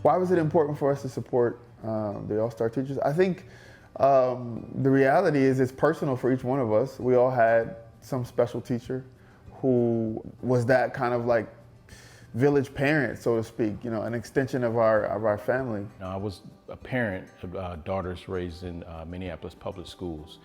Why was it important for us to support the All-Star teachers? I think the reality is it's personal for each one of us. We all had some special teacher who was that kind of like village parent, so to speak, you know, an extension of our family. I was a parent of daughters raised in Minneapolis public schools.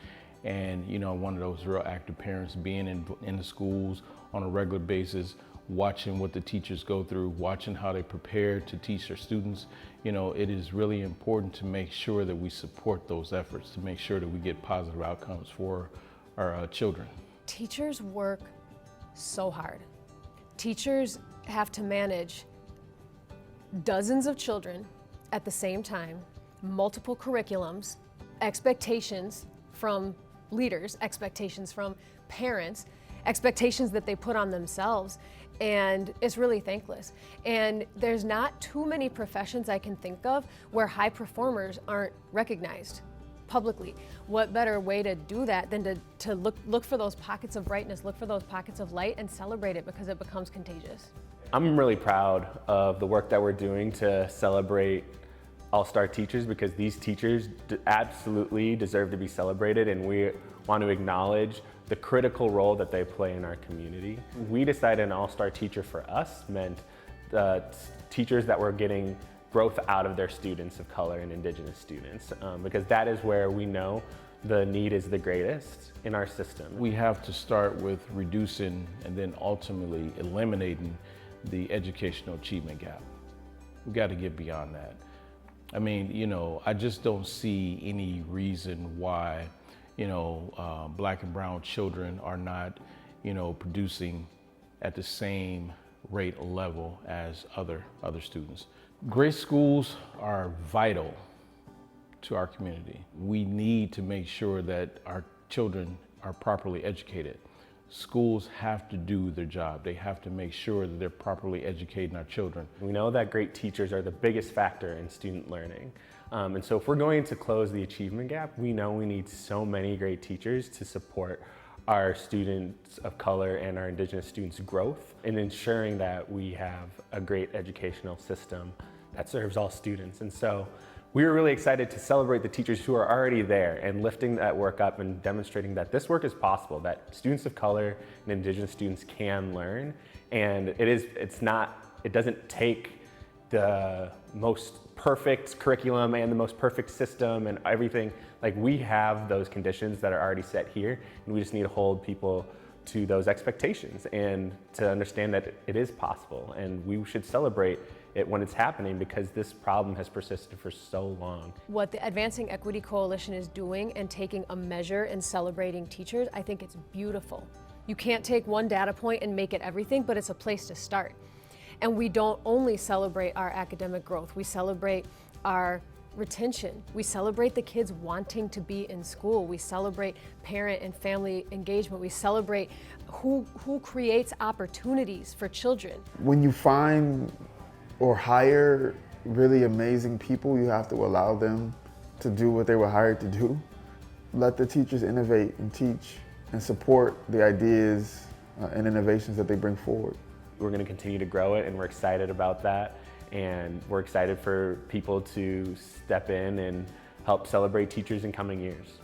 And, you know, one of those real active parents, being in the schools on a regular basis, watching what the teachers go through, watching how they prepare to teach their students. You know, it is really important to make sure that we support those efforts, to make sure that we get positive outcomes for our children. Teachers work so hard. Teachers have to manage dozens of children at the same time, multiple curriculums, expectations from leaders, expectations from parents, expectations that they put on themselves, and it's really thankless. And there's not too many professions I can think of where high performers aren't recognized publicly. What better way to do that than to look for those pockets of brightness, look for those pockets of light and celebrate it, because it becomes contagious. I'm really proud of the work that we're doing to celebrate All-Star teachers, because these teachers absolutely deserve to be celebrated, and we want to acknowledge the critical role that they play in our community. We decided an All-Star teacher for us meant teachers that were getting growth out of their students of color and Indigenous students, because that is where we know the need is the greatest in our system. We have to start with reducing and then ultimately eliminating the educational achievement gap. We've got to get beyond that. I mean, you know, I just don't see any reason why, you know, Black and brown children are not, you know, producing at the same rate or level as other students. Great schools are vital to our community. We need to make sure that our children are properly educated. Schools have to do their job. They have to make sure that they're properly educating our children. We know that great teachers are the biggest factor in student learning. And so if we're going to close the achievement gap, we know we need so many great teachers to support our students of color and our Indigenous students' growth, and ensuring that we have a great educational system that serves all students. And so we were really excited to celebrate the teachers who are already there and lifting that work up and demonstrating that this work is possible, that students of color and Indigenous students can learn. And it doesn't take the most perfect curriculum and the most perfect system and everything. Like, we have those conditions that are already set here, and we just need to hold people to those expectations and to understand that it is possible, and we should celebrate it when it's happening, because this problem has persisted for so long. What the Advancing Equity Coalition is doing and taking a measure and celebrating teachers, I think it's beautiful. You can't take one data point and make it everything, but it's a place to start. And we don't only celebrate our academic growth, we celebrate our retention. We celebrate the kids wanting to be in school. We celebrate parent and family engagement. We celebrate who creates opportunities for children. When you find or hire really amazing people, you have to allow them to do what they were hired to do. Let the teachers innovate and teach and support the ideas and innovations that they bring forward. We're going to continue to grow it, and we're excited about that. And we're excited for people to step in and help celebrate teachers in coming years.